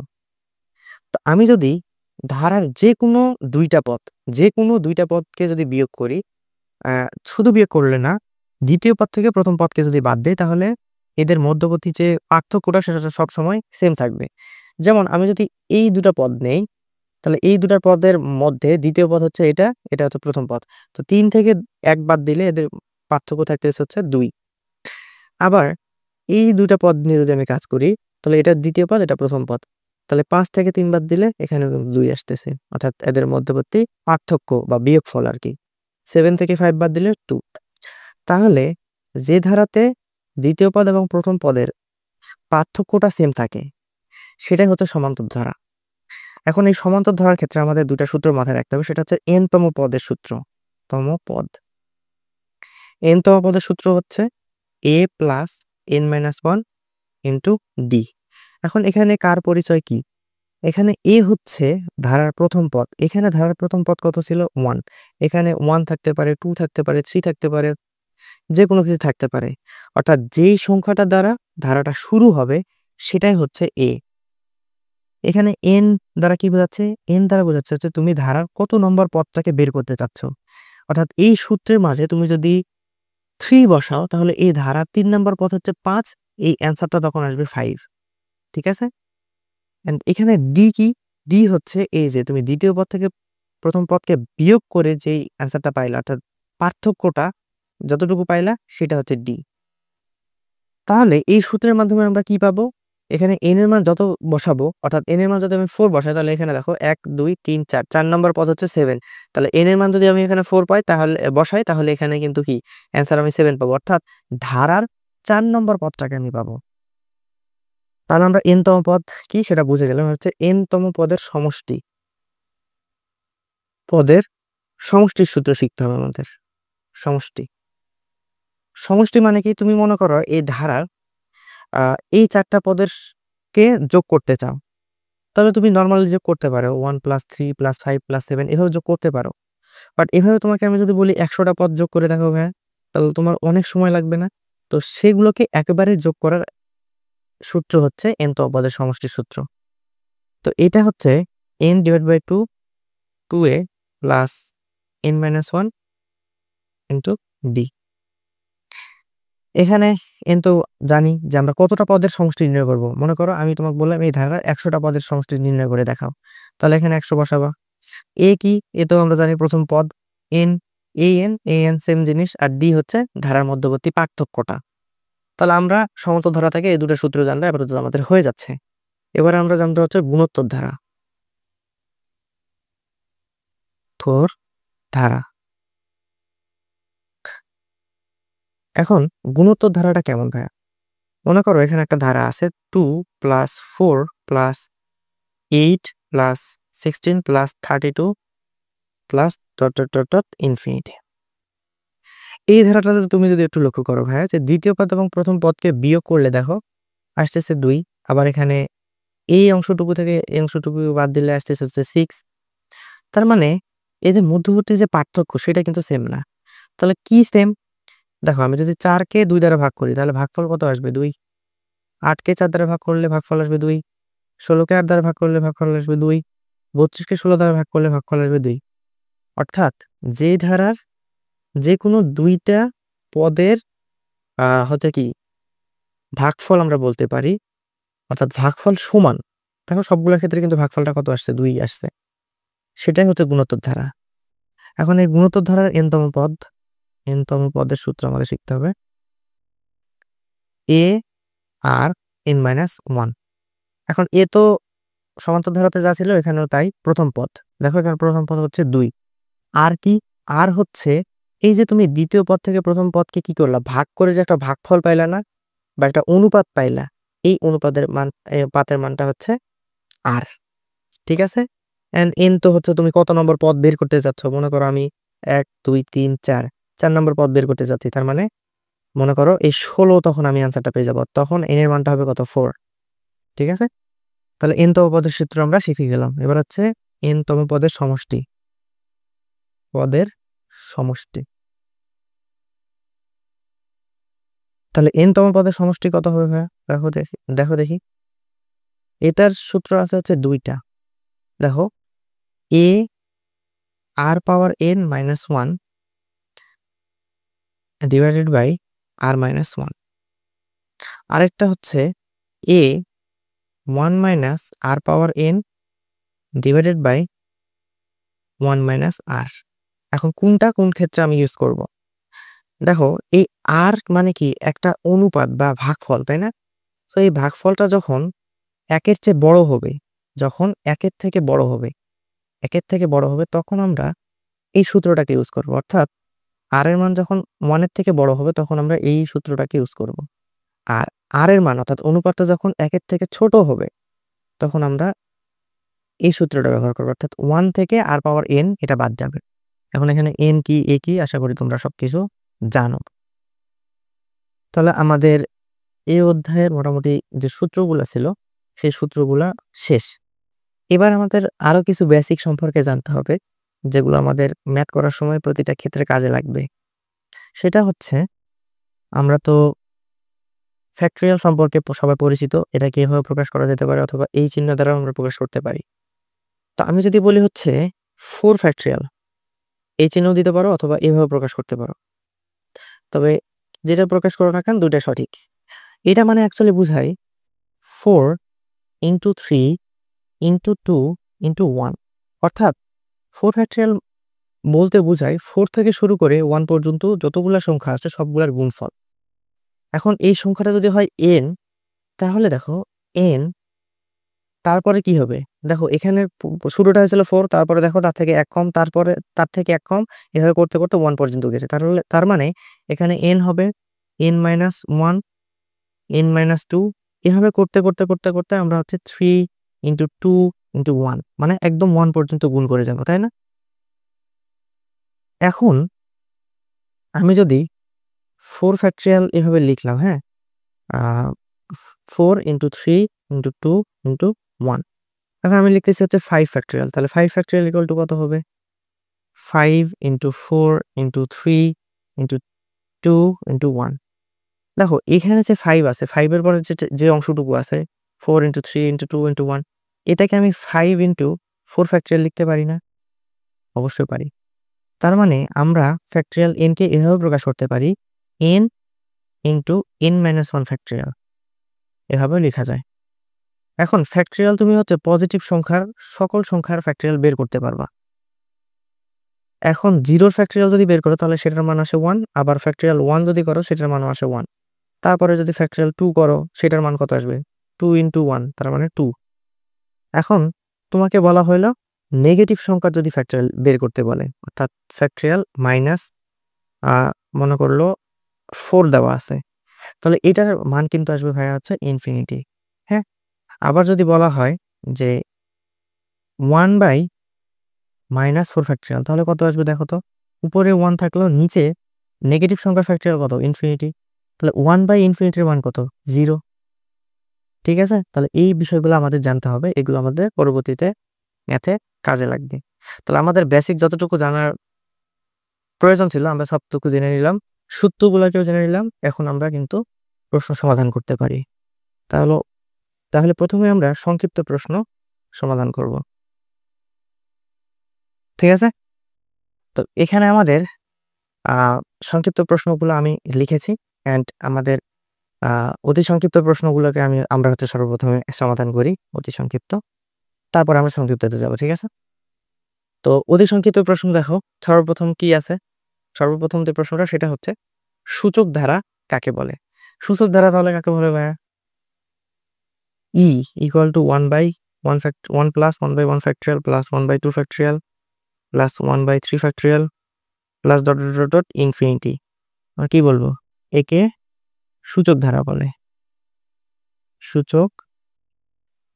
তো আমি যদি ধারার যে কোনো দুইটা পদকে যদি বিয়োগ করি, শুধু বিয়োগ করলে না, দ্বিতীয় পদ থেকে প্রথম পদকে যদি বাদ দেই তাহলে এদের মধ্যবর্তী যে পার্থক্যটা সেটা সবসময় সেম থাকবে। যেমন আমি যদি এই দুটা পদ নেই তাহলে এই দুটা পদের মধ্যে দ্বিতীয় পদ হচ্ছে এটা, এটা হচ্ছে প্রথম পদ। তো 3 থেকে 1 বাদ দিলে এদের পার্থক্য থাকতেছে হচ্ছে 2। আবার এই দুটা পদ নিয়ে যদি আমি কাজ করি তাহলে এটা দ্বিতীয় পদ, এটা প্রথম পদ। তাহলে 5 থেকে 3 বাদ দিলে এখানে 2 আসতেছে, অর্থাৎ এদের মধ্যবর্তী পার্থক্য বা বিয়োগফল আর কি। 7 থেকে 5 বাদ দিলে 2। তাহলে যে ধারাতে দ্বিতীয় পদ এবং প্রথম পদের পার্থক্যটা সেম থাকে সেটাই হচ্ছে সমান্তর ধারা। এখন এই সমান্তর ধারার ক্ষেত্রে আমাদের দুটা সূত্র মাথায় রাখতে হবে, সেটা হচ্ছে n-তম পদের সূত্র। n-তম পদের সূত্র হচ্ছে a plus n-1 into D. এখন এখানে কার পরিচয় কি, এখানে এ হচ্ছে ধারার প্রথম পদ, এখানে ধারার প্রথম পদ কত ছিল 1, এখানে 1 থাকতে পারে, 2 থাকতে পারে, 3 থাকতে পারে, যে কোনো কিছু থাকতে পারে, অর্থাৎ যেই সংখ্যাটা দ্বারা ধারাটা শুরু হবে সেটাই হচ্ছে এ। এখানে এন দ্বারা কি বোঝাচ্ছে, এন দ্বারা বোঝাচ্ছে হচ্ছে তুমি ধারার কত নম্বর পদটাকে বের করতে চাচ্ছ। অর্থাৎ এই সূত্রের মাঝে তুমি যদি 3 বসাও তাহলে এই ধারার 3 নম্বর পদ হচ্ছে 5, এই অ্যান্সারটা তখন আসবে 5। ঠিক আছে, এন্ড এখানে ডি কি, ডি হচ্ছে এই যে তুমি দ্বিতীয় পদ থেকে প্রথম পদকে বিয়োগ করে যেই অ্যান্সারটা পাইলা, অর্থাৎ পার্থক্যটা যতটুকু পাইলা সেটা হচ্ছে ডি। তাহলে এই সূত্রের মাধ্যমে আমরা কি পাবো, এখানে n এর মান যত বসাবো, অর্থাৎ n এর মান যদি আমি 4 বসাই তাহলে এখানে দেখো 1 2 3 4, 4 নম্বর পদ হচ্ছে 7। তাহলে n এর মান যদি আমি এখানে 4 পাই তাহলে বসাই তাহলে এখানে কিন্তু কি অ্যান্সার আমি 7 পাবো, অর্থাৎ ধারার 4 নম্বর পদটাকে আমি পাবো। তাহলে আমরা n-তম পদ কি সেটা বুঝে গেলাম, হচ্ছে n-তম পদের সমষ্টির সূত্র শিখতে হবে আমাদের। সমষ্টি মানে কি, তুমি মনে করো এই ধারার এই 4টা পদের কে যোগ করতে চাও, তাহলে তুমি নর্মালি যোগ করতে পারো 1 প্লাস 3 প্লাস 5 প্লাস 7 এভাবে যোগ করতে পারো। বাট এভাবে তোমাকে আমি যদি বলি 100টা পদ যোগ করে দেখো ভাইয়া, তাহলে তোমার অনেক সময় লাগবে না? তো সেগুলোকে একেবারে যোগ করার সূত্র হচ্ছে n-তম পদের সমষ্টির সূত্র। তো এটা হচ্ছে n divide by 2, 2a plus n-1 into D. এখানে n তো জানি যে আমরা কতটা পদের সমষ্টি নির্ণয় করব। মনে করো আমি তোমাকে বললাম এই ধারার 100টা পদের সমষ্টি নির্ণয় করে দেখাও, তাহলে এখানে 100 বসাবা। এ কি, এ তো আমরা জানি প্রথম পদ, n an সেম জিনিস, আর ডি হচ্ছে ধারার মধ্যবর্তী পার্থক্যটা। তাহলে আমরা সমতল ধারা থেকে এই দুটো সূত্র জানলে আপাতত আমাদের হয়ে যাচ্ছে। এবারে আমরা জানতে হচ্ছে গুণোত্তর ধারা। এখন গুণোত্তর ধারাটা কেমন ভাইয়া, মনে করো এখানে একটা ধারা আছে 2 plus 4 plus 8 plus 16 plus 32 plus dot dot dot dot infinity. এই ধারাটাতে তুমি যদি একটু লক্ষ্য করো ভাইয়া, যে দ্বিতীয় পদ এবং প্রথম পদকে বিয়োগ করলে দেখো আসতেছে 2, আবার এখানে এই অংশটুকু থেকে এই অংশটুকু বাদ দিলে আসতেছে হচ্ছে 6। তার মানে এদের মধ্যবর্তী যে পার্থক্য সেটা কিন্তু সেম না। তাহলে কি সেম? দেখো আমি যদি 4 কে 2 দ্বারা ভাগ করি তাহলে ভাগফল কত আসবে? 2। 8 কে 4 দ্বারা ভাগ করলে ভাগফল আসবে 2। 16 কে 8 দ্বারা ভাগ করলে ভাগফল আসবে 2। 32 কে 16 দ্বারা ভাগ করলে ভাগফল আসবে 2। অর্থাৎ যে ধারার যেকোনো 2টা পদের হচ্ছে কি ভাগফল আমরা বলতে পারি, অর্থাৎ ভাগফল সমান। দেখো সবগুলোর ক্ষেত্রে কিন্তু ভাগফলটা কত আসছে? 2 আসছে। সেটাই হচ্ছে গুণোত্তর ধারা। এখন এই গুণোত্তর ধারার n তম পদের সূত্র আমাদের শিখতে হবে। a R n-1। এখন এ তো সমান্তর ধারাতে যা ছিল এখানেও তাই। প্রথম পদ দেখো, এখানে প্রথম পদ হচ্ছে 2। আর কি? আর হচ্ছে এই যে তুমি দ্বিতীয় পদ থেকে প্রথম পদকে কি করলা, ভাগ করে যে একটা ভাগফল পাইলা না, বা একটা অনুপাত পাইলা, এই অনুপাতের মান, পাতের মানটা হচ্ছে আর। ঠিক আছে? এন্ড এন তো হচ্ছে তুমি কত নম্বর পদ বের করতে যাচ্ছ। মনে করো আমি 1 2 3 4 নম্বর পদ বের করতে যাচ্ছি। তার মানে মনে করো এই 16, তখন আমি আনসারটা পেয়ে যাব। তখন এন এর মানটা হবে কত? 4। ঠিক আছে? তাহলে n তম পদের সূত্র আমরা শিখে গেলাম। এবার হচ্ছে n তম পদের সমষ্টি। তাহলে n তম পদের সমষ্টি কত হবে ভাইয়া? দেখো দেখি। এটার সূত্র আছে হচ্ছে 2টা। দেখো a r power n-1 divided by r-1। আরেকটা হচ্ছে a 1 minus r power n divided by 1 minus r। এখন কোনটা কোন ক্ষেত্রে আমি ইউজ করব? দেখো এই আর মানে কি একটা অনুপাত বা ভাগফল, তাই না? তো এই ভাগফলটা যখন একের চেয়ে বড় হবে, যখন একের থেকে বড় হবে তখন আমরা এই সূত্রটাকে ইউজ করব। অর্থাৎ আর এর মান যখন 1 এর থেকে বড় হবে তখন আমরা এই সূত্রটাকে ইউজ করব। আর আর এর মান অর্থাৎ অনুপাতটা যখন একের থেকে ছোট হবে তখন আমরা এই সূত্রটা ব্যবহার করব। অর্থাৎ 1 থেকে আর পাওয়ার n এটা বাদ যাবে। এখন এখানে n কি a কি আশা করি তোমরা সবকিছু জানো। তাহলে আমাদের এই অধ্যায়ের মোটামুটি যে সূত্রগুলা ছিল সেই সূত্রগুলা শেষ। এবার আমাদের আরো কিছু বেসিক সম্পর্কে জানতে হবে, যেগুলো আমাদের ম্যাথ করার সময় প্রতিটা ক্ষেত্রে কাজে লাগবে। সেটা হচ্ছে, আমরা তো ফ্যাক্টরিয়াল সম্পর্কে সবাই পরিচিত। এটাকে এভাবে প্রকাশ করা যেতে পারে অথবা এই চিহ্ন দ্বারাও আমরা প্রকাশ করতে পারি। তো আমি যদি বলি হচ্ছে 4 ফ্যাক্টরিয়াল, এই চিহ্ন দিতে পারো অথবা এভাবে প্রকাশ করতে পারো। তবে যেটা প্রকাশ করো না কেন, দুইটা সঠিক। এটা মানে অ্যাকচুয়ালি বুঝায় 4 ইন্টু 3 ইন্টু 2 ইন্টু 1। অর্থাৎ 4 ফ্যাক্টরিয়াল বলতে বোঝায় 4 থেকে শুরু করে 1 পর্যন্ত যতগুলা সংখ্যা আছে সবগুলার গুণফল। এখন এই সংখ্যাটা যদি হয় n, তাহলে দেখো n তারপরে কি হবে? দেখো এখানে শুরুটা হয়েছিল 4, তারপরে দেখো তার থেকে 1 কম, তারপরে তার থেকে 1 কম, এভাবে করতে করতে 1 পর্যন্ত গেছে। তার মানে এখানে n হবে n-1, n-2, এভাবে করতে করতে করতে করতে আমরা হচ্ছে 3 ইন্টু 2 ইন্টু 1, মানে একদম 1 পর্যন্ত গুণ করে যাবো, তাই না? এখন আমি যদি 4 ফ্যাক্টরিয়াল এভাবে লিখলাম, হ্যাঁ, 4 ইন্টু 3 ইন্টু 2 ইন্টু 1। এখন আমি লিখতেছি হচ্ছে 5 ফ্যাক্টরিয়াল। তাহলে 5 ফ্যাক্টরিয়াল ইকুয়াল টু কত হবে? 5 ইন্টু 4 ইন্টু 3 ইন্টু 2 ইন্টু 1। দেখো এখানে যে 5 আছে, 5 এর পরে যে অংশটুকু আছে 4 ইন্টু 3 ইন্টু 2 ইন্টু 1, এটাকে আমি 5 ইন্টু 4 ফ্যাক্টরিয়াল লিখতে পারি না? অবশ্যই পারি। তার মানে আমরা ফ্যাক্টরিয়াল n কে এভাবে প্রকাশ করতে পারি n ইন্টু n-1 ফ্যাক্টরিয়াল, এভাবে লেখা যায়। এখন ফ্যাক্টরিয়াল তুমি হচ্ছে পজিটিভ সংখ্যার সকল সংখ্যার ফ্যাক্টরিয়াল বের করতে পারবা। এখন 0 ফ্যাক্টরিয়াল যদি বের করো তাহলে সেটার মান আসে 1, আবার ফ্যাক্টরিয়াল 1 যদি করো সেটার মানও আসে 1। তারপরে যদি ফ্যাক্টরিয়াল 2 করো সেটার মান কত আসবে? 2 ইন্টু 1, তার মানে 2। এখন তোমাকে বলা হলো নেগেটিভ সংখ্যা যদি ফ্যাক্টরিয়াল বের করতে বলে, অর্থাৎ ফ্যাক্টরিয়াল মাইনাস মনে করলো 4 দেওয়া আছে, তাহলে এটার মান কিন্তু আসবে ভাইয়া হচ্ছে ইনফিনিটি। হ্যাঁ, আবার যদি বলা হয় যে 1/(n -4 ফ্যাক্টরিয়াল, তাহলে কত আসবে দেখো তো। উপরে 1 থাকলো, নিচে নেগেটিভ সংখ্যার ফ্যাক্টরিয়াল কত? ইনফিনিটি। তাহলে 1/ইনফিনিটির মান কত? 0। ঠিক আছে? তাহলে এই বিষয়গুলো আমাদের জানতে হবে, এগুলো আমাদের পরবর্তীতে ম্যাথে কাজে লাগবে। তাহলে আমাদের বেসিক যতটুকু জানার প্রয়োজন ছিল আমরা সবটুকু জেনে নিলাম, সূত্রগুলোকেও জেনে নিলাম। এখন আমরা কিন্তু প্রশ্ন সমাধান করতে পারি। তাহলে তাহলে প্রথমে আমরা সংক্ষিপ্ত প্রশ্ন সমাধান করব। ঠিক আছে? তো এখানে আমাদের আ সংক্ষিপ্ত প্রশ্নগুলো আমি লিখেছি, অ্যান্ড আমাদের অতি সংক্ষিপ্ত প্রশ্নগুলোকে আমরা হচ্ছে সর্বপ্রথমে সমাধান করি, অতি সংক্ষিপ্ত। তারপর আমরা সংক্ষিপ্ততে যাব। ঠিক আছে? তো অতি সংক্ষিপ্ত প্রশ্ন দেখো, সর্বপ্রথম কি আছে? সর্বপ্রথম যে প্রশ্নটা সেটা হচ্ছে সূচক ধারা কাকে বলে? সূচক ধারা তাহলে কাকে বলে ভাইয়া? E equal to 1 plus 1/1 factorial plus 1/2 factorial plus 1/3 factorial plus dot dot dot dot infinity। আর কি বলবো? একে সূচক ধারা বলে। সূচক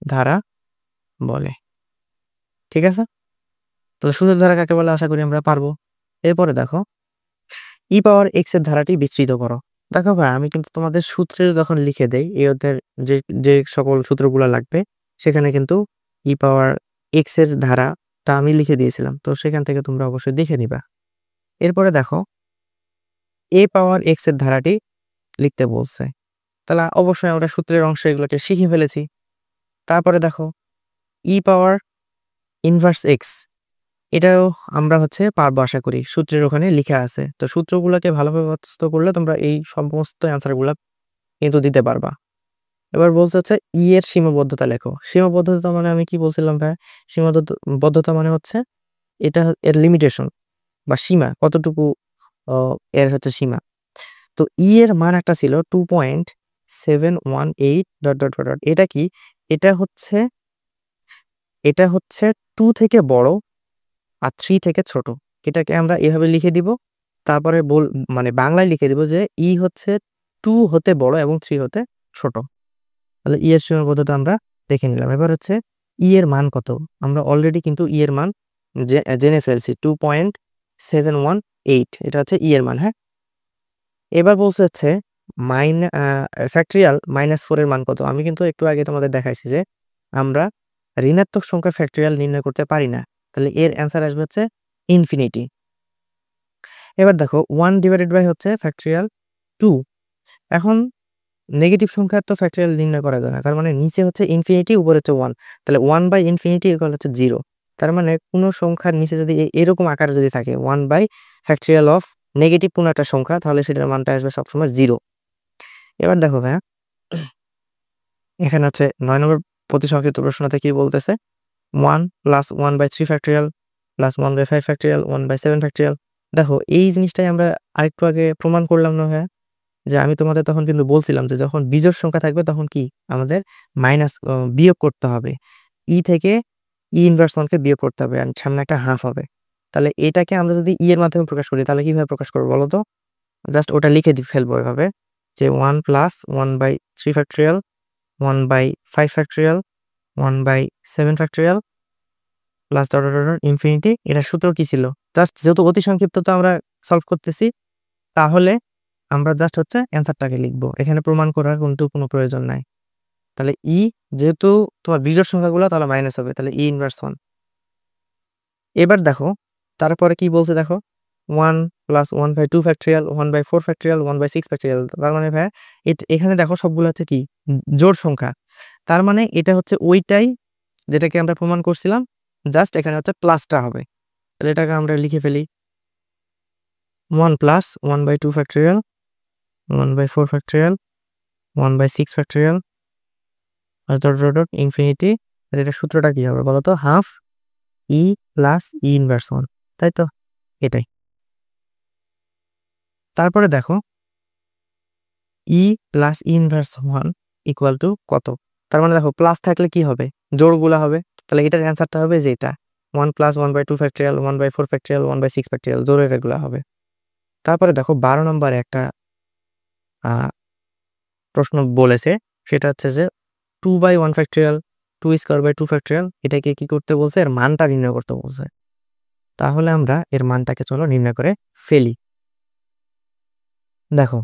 ধারা বলে। ঠিক আছে? তাহলে সূচক ধারা কাকে বলে আশা করি আমরা পারবো। এরপরে দেখো e পাওয়ার x এর ধারাটি বিস্তৃত করো। দেখো ভাই, আমি কিন্তু তোমাদের সূত্রে যখন লিখে দেই এই অধ্যায়ের যে যে সকল সূত্রগুলো লাগবে সেখানে কিন্তু e পাওয়ার x এর ধারাটা আমি লিখে দিয়েছিলাম। তো সেখান থেকে তোমরা অবশ্যই দেখে নিবা। এরপরে দেখো a পাওয়ার x এর ধারাটি লিখতে বলছে। তাহলে অবশ্যই আমরা সূত্রের অংশ এগুলোকে শিখে ফেলেছি। তারপরে দেখো e পাওয়ার ইনভার্স x, এটাও আমরা হচ্ছে পারবো আশা করি, সূত্রের ওখানে লিখা আছে। তো সূত্রগুলোকে ভালোভাবে মুখস্থ করলে তোমরা এই সমস্ত অ্যান্সারগুলো কিন্তু দিতে পারবা। এবার বলছে হচ্ছে ই এর সীমাবদ্ধতা লেখো। সীমাবদ্ধতা মানে আমি কি বলছিলাম ভাই? সীমাবদ্ধতা মানে হচ্ছে এটা এর লিমিটেশন বা সীমা কতটুকু, এর হচ্ছে সীমা। তো ই এর মান একটা ছিল 2.718 ডট ডট ডট ডট। এটা কি? এটা হচ্ছে 2 থেকে বড় আর 3 থেকে ছোট। এটাকে আমরা এভাবে লিখে দিব। তারপরে মানে বাংলায় লিখে দিব যে ই হচ্ছে 2 হতে বড় এবং 3 হতে ছোট। তাহলে ই এর সীমাবদ্ধতা আমরা দেখে নিলাম। এবার হচ্ছে ই এর মান কত? আমরা অলরেডি কিন্তু ই এর মান জেনে ফেলছি, 2.718। এটা হচ্ছে ই এর মান। হ্যাঁ, এবার বলছে হচ্ছে ফ্যাক্টরিয়াল -4 এর মান কত? আমি কিন্তু একটু আগে তোমাদের দেখাইছি যে আমরা ঋণাত্মক সংখ্যার ফ্যাক্টরিয়াল নির্ণয় করতে পারি না। তাহলে এর অ্যান্সার আসবে হচ্ছে ইনফিনিটি। এবার দেখো 1 ডিভাইডেড বাই হচ্ছে ফ্যাক্টরিয়াল 2। এখন নেগেটিভ সংখ্যার তো ফ্যাক্টরিয়াল নির্ণয় করা যায় না। তার মানে নিচে হচ্ছে ইনফিনিটি, উপরে হচ্ছে 1। তাহলে 1/ইনফিনিটি ইকুয়াল হচ্ছে 0। তার মানে কোনো সংখ্যার নিচে যদি এরকম আকারে যদি থাকে 1/ফ্যাক্টরিয়াল অফ নেগেটিভ কোনো একটা সংখ্যা, তাহলে সেটার মানটা আসবে সবসময় 0। এবার দেখো ভাইয়া, এখানে হচ্ছে 9 নম্বর প্রতিসংখ্যিত প্রশ্নতে কি বলতেছে? 1 plus 1/3 factorial plus 1/5 factorial 1/7 factorial. দেখো এই জিনিসটাই আমরা আরেকটু আগে প্রমাণ করলাম না ভাইয়া? যে আমি তোমাদের তখন কিন্তু বলছিলাম যে যখন বিজোড় সংখ্যা থাকবে তখন কি আমাদের বিয়োগ করতে হবে। ই থেকে ইনভার্স 1 কে বিয়োগ করতে হবে, আর সামনে একটা হাফ হবে। তাহলে এটাকে আমরা যদি এর মাধ্যমে প্রকাশ করি তাহলে কিভাবে প্রকাশ করব বলো তো? জাস্ট ওটা লিখে ফেলবো এভাবে যে 1 plus 1/3 factorial 1/5 factorial 1/7 factorial plus dot dot dot infinity. এটার সূত্র কি ছিল? জাস্ট যেহেতু অতি সংক্ষিপ্ত তো আমরা সলভ করতেছি, তাহলে আমরা জাস্ট হচ্ছে অ্যান্সারটাকে লিখবো। এখানে প্রমাণ করার কিন্তু কোনো প্রয়োজন নাই। তাহলে যেহেতু তোমার বিজোড় সংখ্যাগুলো তাহলে মাইনাস হবে, তাহলে ইনভার্স 1। এবার দেখো তারপরে কি বলছে দেখো, 1 প্লাস 1/2 ফ্যাক্টরিয়াল 1/4 ফ্যাক্টরিয়াল 1/6 ফ্যাক্টরিয়াল। তার মানে ভাইয়া এখানে দেখো সবগুলো হচ্ছে কি জোড় সংখ্যা। তার মানে এটা হচ্ছে ওইটাই যেটাকে আমরা প্রমাণ করছিলাম, জাস্ট এখানে হচ্ছে প্লাসটা হবে। তাহলে এটাকে আমরা লিখে ফেলি 1 প্লাস 1/2 factorial 1/4 factorial 1/6 factorial dot dot dot infinity. আর এটার সূত্রটা কি হবে বলতো? হাফ ই প্লাস ই ইনভার্স 1, তাই তো? এটাই। তারপরে দেখো E plus E inverse 1 equal to কত? তার মানে দেখো প্লাস থাকলে কি হবে? জোড়গুলা হবে। তাহলে এটার অ্যান্সারটা হবে যে এটা 1 প্লাস 1/2 ফ্যাক্টরিয়াল 1/4 ফ্যাক্টরিয়াল 1/6 ফ্যাক্টরিয়াল, জোড়ের এগুলা হবে। তারপরে দেখো 12 নম্বরে একটা প্রশ্ন বলেছে, সেটা হচ্ছে যে 2/1 ফ্যাক্টরিয়াল 2 স্কয়ার বাই 2 ফ্যাক্টরিয়াল, এটাকে কি করতে বলছে? এর মানটা নির্ণয় করতে বলছে। তাহলে আমরা এর মানটাকে চলো নির্ণয় করে ফেলি। দেখো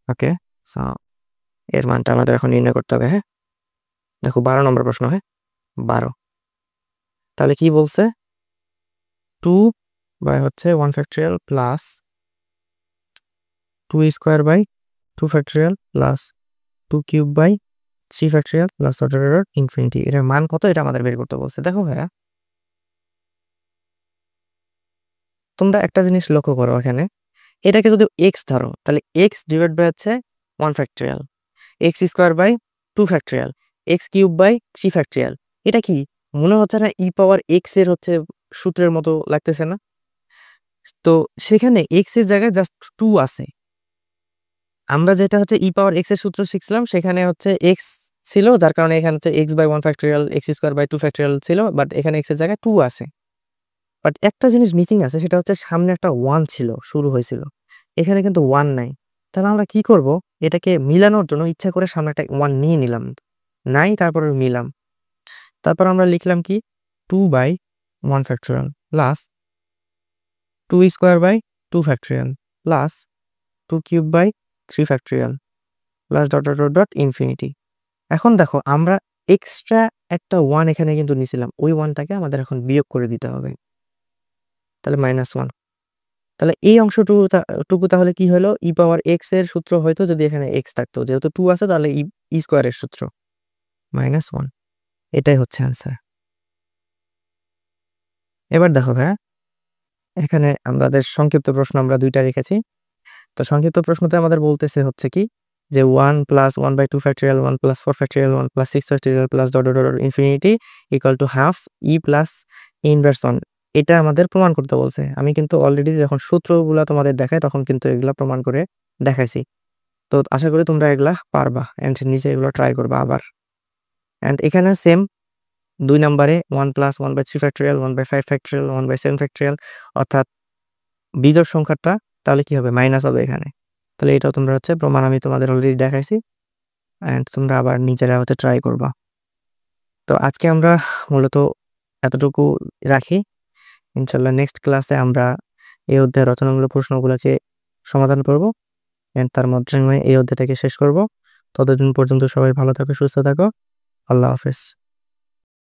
ওকে, সো এর মানটা আমাদের এখন নির্ণয় করতে হবে। হ্যাঁ, দেখো 12 নম্বর প্রশ্ন। হ্যাঁ, 12। তাহলে কি বলছে? 2 বাই হচ্ছে 1 factorial plus 2 square by 2 factorial plus 2 cube by 3 factorial plus infinity. এটার মান কত এটা আমাদের বের করতে বলছে। দেখো ভাইয়া, তোমরা একটা জিনিস লক্ষ্য করো, এখানে এটাকে যদি এক্স ধরো তাহলে এক্স ডিভাইড বাই হচ্ছে 1 factorial, x square by 2 factorial, x cube by 3 factorial. এটা কি মনে হচ্ছে না ই পাওয়ার এক্স এর হচ্ছে সূত্রের মতো লাগতেছে না? তো সেখানে এক্স এর জায়গায় জাস্ট 2 আছে। আমরা যেটা হচ্ছে ই পাওয়ার এক্স এর সূত্র শিখছিলাম সেখানে হচ্ছে এক্স ছিল, যার কারণে এখানে হচ্ছে x by 1 factorial x square by 2 factorial ছিল, বাট এখানে এক্স এর জায়গায় 2 আছে। বাট একটা জিনিস মিসিং আছে, সেটা হচ্ছে সামনে একটা 1 ছিল, শুরু হয়েছিল, এখানে কিন্তু 1 নাই। তাহলে আমরা কি করব? এটাকে মিলানোর জন্য ইচ্ছা করে সামনে একটা 1 নিয়ে নিলাম, নাই, তারপরে মিলাম। তারপর আমরা লিখলাম কি 2 by 1 factorial plus 2 square by 2 factorial plus 2 cube by 3 factorial plus dot dot dot dot infinity. এখন দেখো আমরা এক্সট্রা একটা 1 এখানে কিন্তু নিছিলাম, ওই 1টাকে আমাদের এখন বিয়োগ করে দিতে হবে, তাহলে -1। তাহলে এই অংশটুকু তাহলে কি হলো? ই পাওয়ার এক্স এর সূত্র হয়তো যদি এখানে এক্স থাকতো, যেহেতু 2 আছে তাহলে ই স্কোয়ারের সূত্র -1। এটাই হচ্ছে অ্যান্সার। এবার দেখো ভাইয়া, এখানে আমাদের সংক্ষিপ্ত প্রশ্ন আমরা 2টা রেখেছি। তো সংক্ষিপ্ত প্রশ্নতে আমাদের বলতেছে হচ্ছে কি যে 1 plus 1 by 2 factorial 1 plus 4 factorial 1 plus 6 factorial plus dot dot dot infinity equal to half E plus inverse 1। এটা আমাদের প্রমাণ করতে বলছে। আমি কিন্তু অলরেডি যখন সূত্রগুলা তোমাদের দেখাই তখন কিন্তু এগুলা প্রমাণ করে দেখাইছি। তো আশা করি তোমরা এগুলা পারবা এন্ড নিজে এগুলো ট্রাই করবা আবার। এন্ড এখানে সেম 2 নম্বরে 1 plus 1 by 3 factorial 1 by 5 factorial 1 by 7 factorial, অর্থাৎ বিজোড় সংখ্যাটা তাহলে কি হবে? মাইনাস হবে এখানে। তাহলে এটাও তোমরা হচ্ছে প্রমাণ আমি তোমাদের অলরেডি দেখাইছি, এন্ড তোমরা আবার নিজেরা হচ্ছে ট্রাই করবা। তো আজকে আমরা মূলত এতটুকু রাখি। ইনশাআল্লাহ নেক্সট ক্লাসে আমরা এই অধ্যায়ের রচনামূলক প্রশ্নগুলোকে সমাধান করব এন্ড তার মাধ্যমে এই অধ্যায়টাকে শেষ করব। ততদিন পর্যন্ত সবাই ভালো থাকো, সুস্থ থাকো। আল্লাহ হাফেজ।